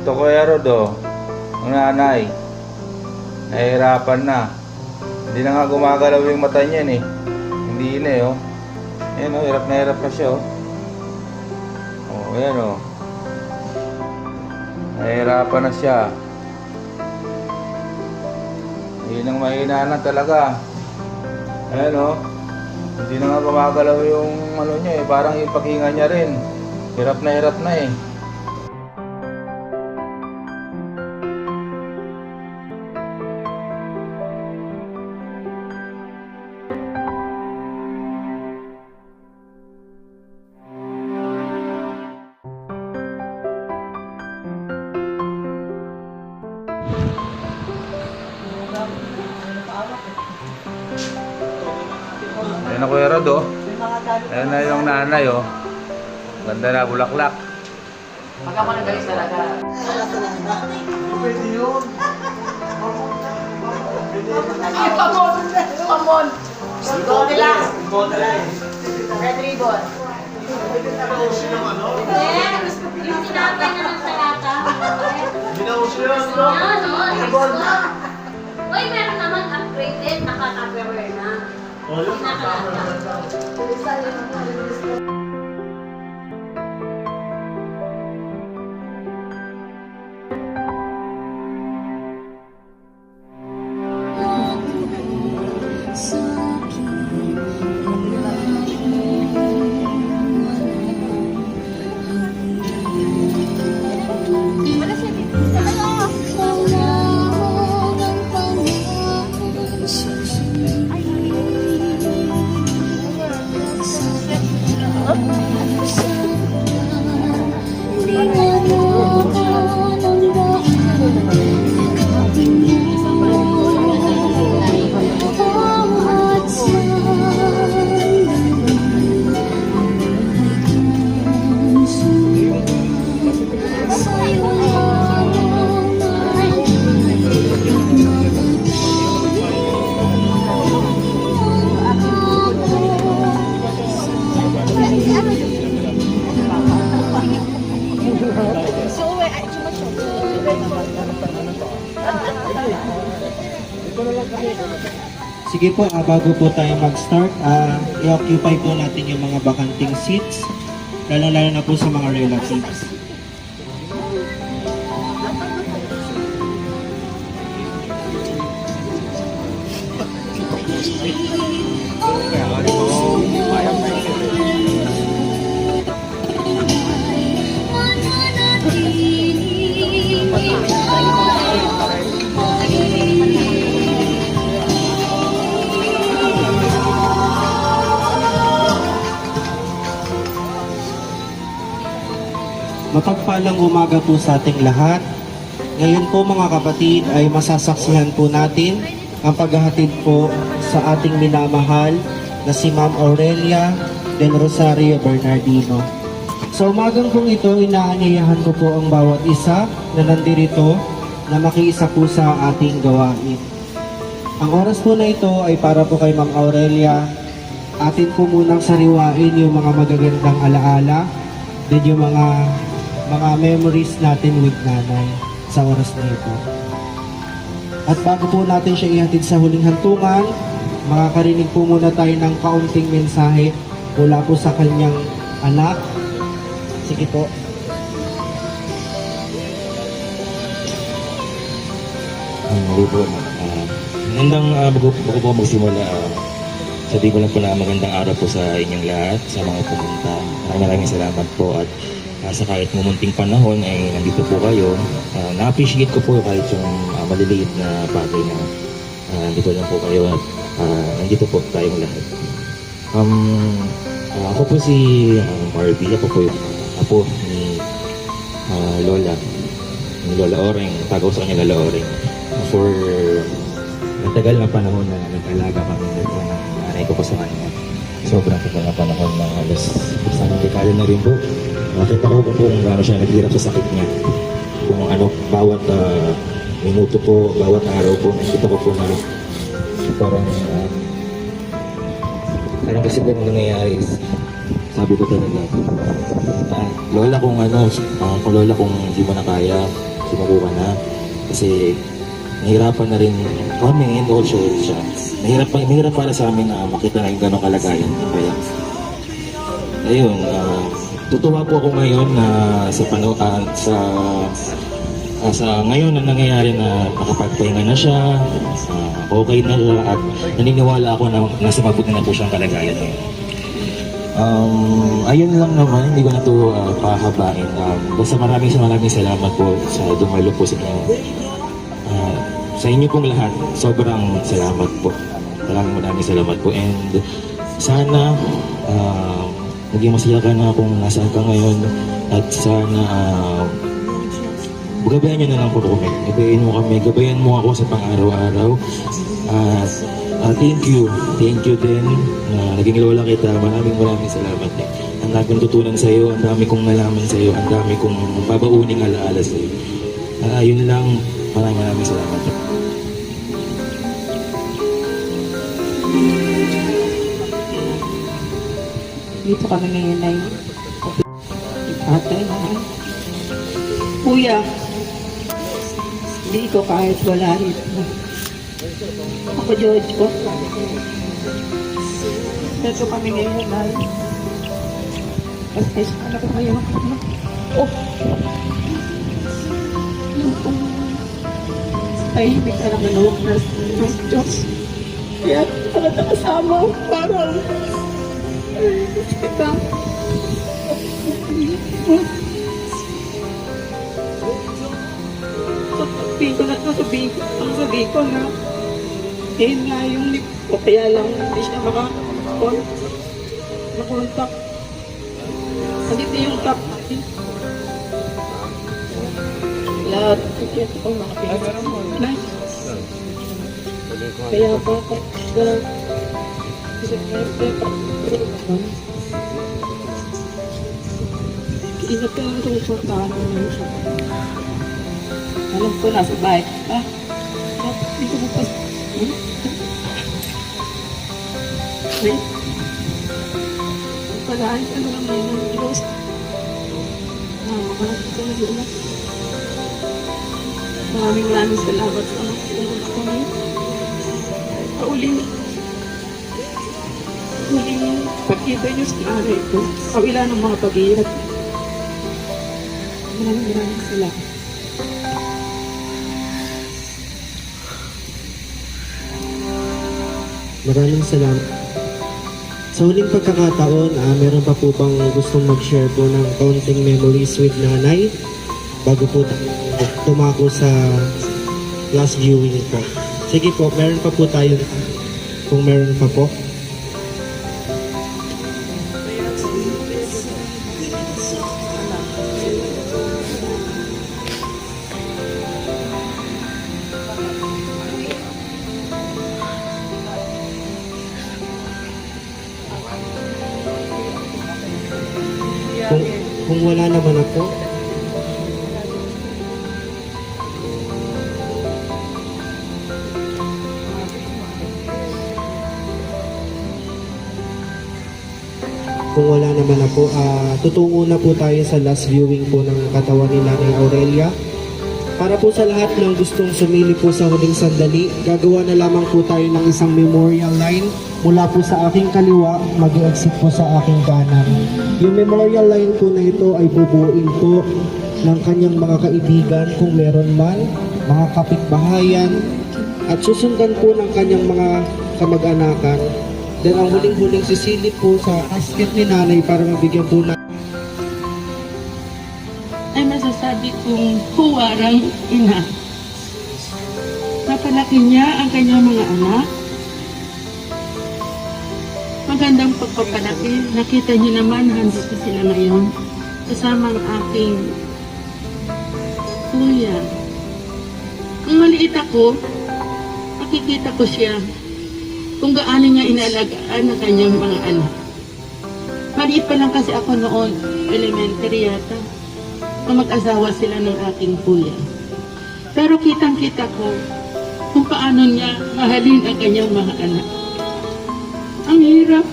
Ito Kuya Rod, oh. Ang nanay. Nahihirapan na. Hindi na nga gumagalaw yung mata niyan eh. Hindi na eh, oh. Ayan, oh. Hirap na siya, oh. Oh, ayan, oh. Nahihirapan na siya. Yun ang mahina talaga. Ayan, oh. Hindi na nga gumagalaw yung ano niya eh. Parang yung paghinga niya rin. Hirap na eh. Ayan na Kuya Rod, oh. Ayan na yung nanay, oh. Ganda na, bulaklak. Pag ako nagalis talaga. Pwede yun. Ay, pamon! Pamon! Goldilocks! Red ribbon. Yung tinapay na ng talata. Binausin yun, Gusto niya, no? Uy, meron naman upgraded, naka-tupperware na. Hindi nakalata. Sige po, bago po tayo mag-start, i-occupy po natin yung mga bakanting seats, lalo-lalo na po sa mga relatives. Mapagpalang umaga po sa ating lahat. Ngayon po mga kapatid ay masasaksihan po natin ang paghahatid po sa ating minamahal na si Ma'am Aurelia del Rosario Bernardino. Sa umagang pong ito, inaanyayahan ko po ang bawat isa na nandirito na makiisa po sa ating gawain. Ang oras po na ito ay para po kay Ma'am Aurelia. Atin po munang sariwain yung mga magagandang alaala din yung mga memories natin with nanay sa oras na ito. At bago po natin siya ihatid sa huling hantungan, makakarinig po muna tayo ng kaunting mensahe mula po sa kanyang anak. Sige po. Bago po magsimula, sabi ko lang po na magandang araw po sa inyong lahat, sa mga pumunta. Maraming salamat po at sa kahit mumunting panahon ay nandito po kayo. Na-appreciate ko po kahit yung maliliit na bagay na nandito lang po kayo at nandito po tayong lahat. Ako po si Marvy, ako po yung apo ni Lola. Ni Lola Oreng, tagaw sa kanya Lola Oreng. For matagal na panahon na nag-alaga kami nito ng nanay ko po sa kanya. Sobrang tagal na panahon na halos isang dekada na rin po. Nakita ko po kung gaano siya naghirap sa sakit niya. Kung ano, bawat minuto po, bawat araw po, nakita ko po na parang kasi po nangyayari is, sabi ko talaga, Lola kung ano, kung Lola kung hindi mo na kaya, sumuko ka na. Kasi nahirapan na rin kami and also siya. Mahirap para sa amin na makita na yung gano'ng kalagayan. Kaya, ayun, tutuwa po ako ngayon na sa ngayon na nangyayari na nakapagpahinga na siya, okay na siya, at naniniwala ako na nasa mabuti na po siyang kalagayan ngayon. Ayun lang naman, hindi ko na ito pahabain. Basta maraming salamat po sa dumalo po sa inyo. Sa inyo pong lahat, sobrang salamat po. Maraming salamat po. And sana maging masaya ka na kung nasaan ka ngayon. At sana gabayan nyo na lang po kami. Gabayan mo ako sa pang-araw-araw. Thank you din na naging lola kita. Maraming salamat din. Ang dami kong tutunan sa iyo, ang dami kong nalaman sa iyo, ang dami kong babauning alaala sa iyo. Yun lang, maraming salamat. Dito kami ngayon ay tatay na kuya, hindi ko kahit wala rito. Ako George ko. Dito kami ngayon ay basta anak ko ngayon. Oh! Ay, hindi ka naman huwag na Diyos. Kaya para nakasama parang kita. Ang sabi ko na yun nga yung lip ko, kaya lang hindi siya makakontak. Nandito yung top natin. Lahat ito ko mga pinag. Kaya pa ingat ka lang ito sa tanong na siya. Alam ko nasa bahay. Hindi ko bukas. Palahan ka lang ngayon ng Diyos. Maraming ka na doon. Maraming salamat sa mga tulong ako ngayon. Pauling pagkita niyo sa araw ito. Kawila ng mga pag-iirap. Maraming salamat. Maraming salamat. Sa huling pagkakataon, meron pa po bang gustong mag-share po ng kaunting memories with nanay bago po tumako sa last viewing po? Sige po, meron pa po tayo kung meron pa po. Kung wala naman na po, tutungo na po tayo sa last viewing po ng katawan ni Nanay Aurelia. Para po sa lahat ng gustong sumili po sa huling sandali, gagawa na lamang po tayo ng isang memorial line mula po sa aking kaliwa, mag-exit po sa aking kanan. Yung memorial line po na ito ay bubuin po ng kanyang mga kaibigan kung meron man, mga kapitbahayan, at susundan po ng kanyang mga kamag-anakan. Then ang huling-huling sisilip po sa casket ni nanay para mabigyan po na ay masasabi kong huwarang ina. Napalaki niya ang kanyang mga anak. Magandang pagpapalaki. Nakita niyo naman, handito sila ngayon. Kasama ang aking kuya. Nung maliit ako, nakikita ko siya kung gaano niya inalagaan ang kanyang mga anak. Maliit pa lang kasi ako noon, elementary yata. Mag-asawa sila ng aking kuya. Pero kitang-kita ko kung paano niya mahalin ang kanyang mga anak. Ang hirap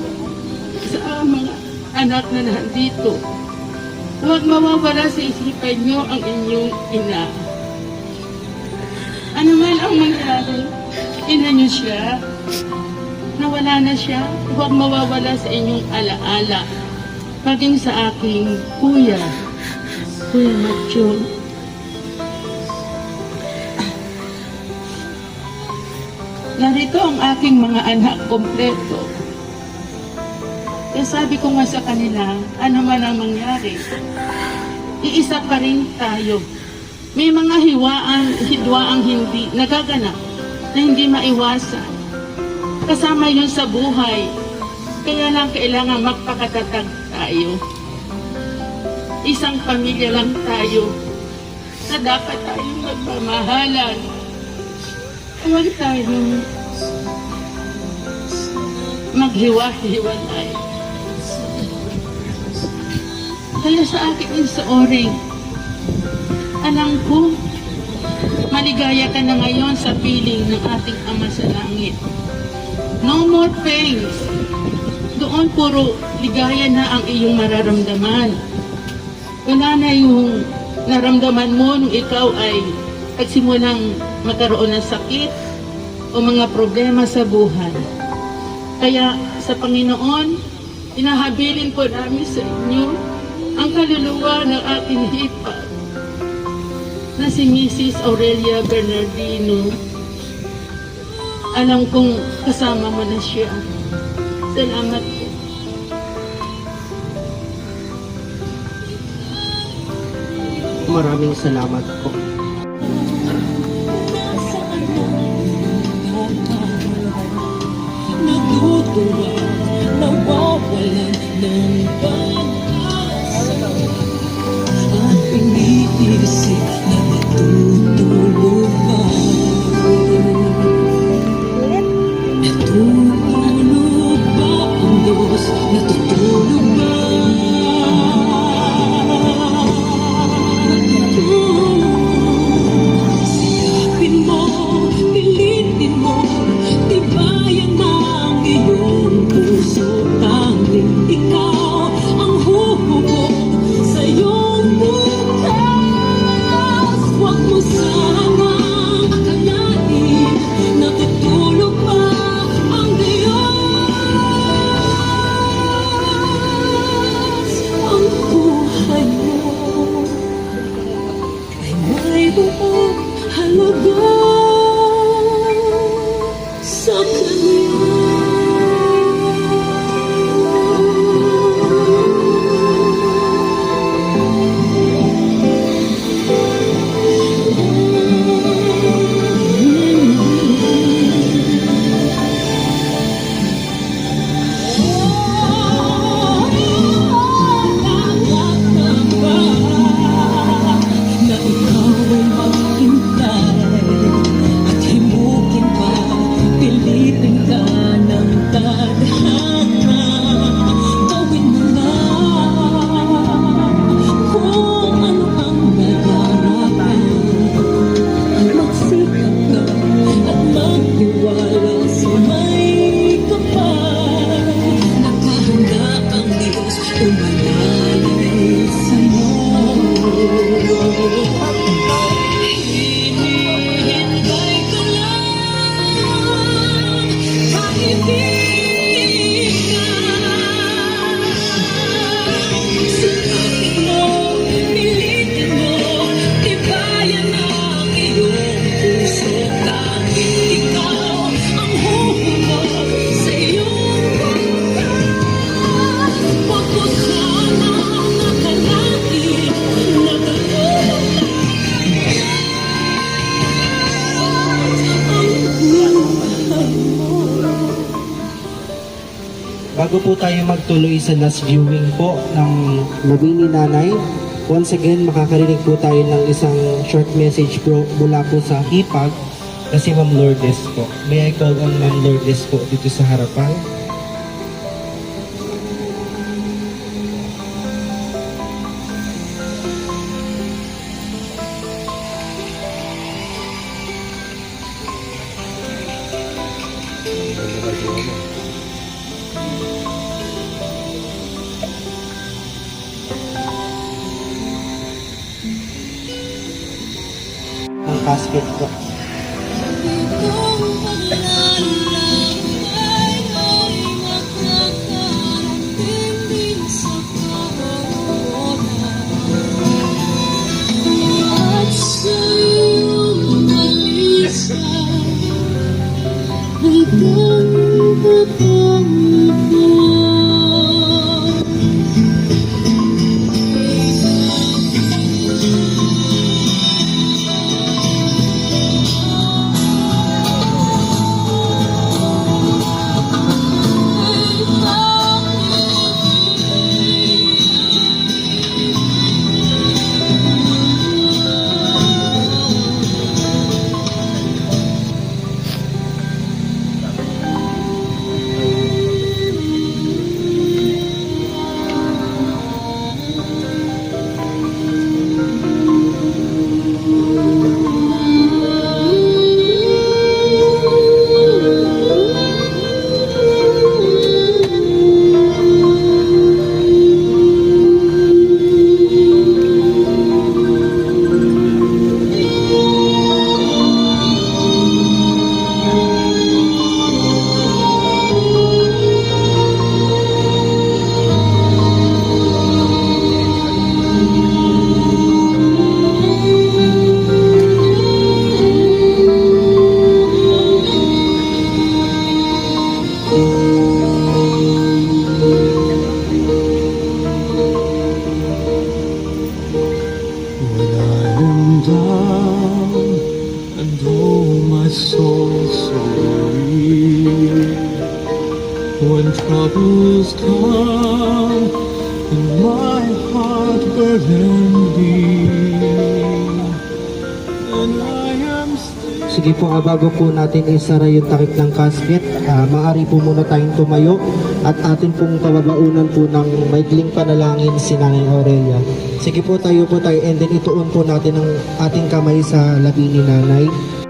sa mga anak na nandito. Huwag mawawala sa isipan niyo ang inyong ina. dahil ina niyo siya. Nawala na siya, huwag mawawala sa inyong alaala. Maging sa aking kuya, Kuya Macho. Narito ang aking mga anak kompleto. Kaya sabi ko nga sa kanila, ano man ang mangyari, iisa pa rin tayo. May mga hidwaang hindi nagaganap na hindi maiwasan. Kasama yun sa buhay. Kaya lang kailangan magpakatatag tayo. Isang pamilya lang tayo na dapat tayong magmamahalan. Huwag tayong maghiwa-hiwalay. Kaya sa akin sa oring, alam ko, maligaya ka na ngayon sa piling ng ating Ama sa Langit. No more pains. Doon puro ligaya na ang iyong mararamdaman. Wala na yung naramdaman mo nung ikaw ay nagsimulang magkaroon ng sakit o mga problema sa buhay. Kaya sa Panginoon, inahabilin po namin sa inyo ang kaluluwa ng ating hipag na si Mrs. Aurelia Bernardino. Alam kong kasama mo na siya. Salamat po. Maraming salamat po. Natutuwa, nawawalan ng pag-asa at iniisip na matutulog ba? Natutulog ba ang Diyos? Natutulog ba? Sikapin mo, pilitin mo, tibayan ang iyong puso. Tanging ikaw ang huhubog sa iyong bukas. Huwag mo sanang akalain, natutulog pa ang Diyos. Ang buhay mo ay mayroong halaga sa Kanya. Na ikaw ay maghintay at himukin pa, pilitin ka ng tadhana. Gawin mo na kung ano ang nagarapan. Magsikap ka at magtiwala sa may kapal. Nakahanda ang Diyos umalalay sa'yo. Hinihintay ka lang, kaibigan. Sikapin mo, pilitin mo, tibayan ang iyong puso. Tanging ikaw ang huhubog sa iyong bukas. Huwag mo sanang akalain na matulog ang buhay mo. Bago po tayo magtuloy sa last viewing po ng movie ni Nanay, once again makakarinig po tayo ng isang short message po mula po sa hipag na si Ma'am Lourdes po. May I call on Ma'am Lourdes po dito sa harapan? Ang casket po. Ikaw When troubles come and my heart burdened be, and I am still. Sige po, bago po natin isara yung takip ng casket, maaari po muna tayong tumayo at atin pong pababaunan po ng maikling panalangin si Nanay Aurelia. Sige po, tayo and then ituon po natin ang ating kamay sa labi ni Nanay.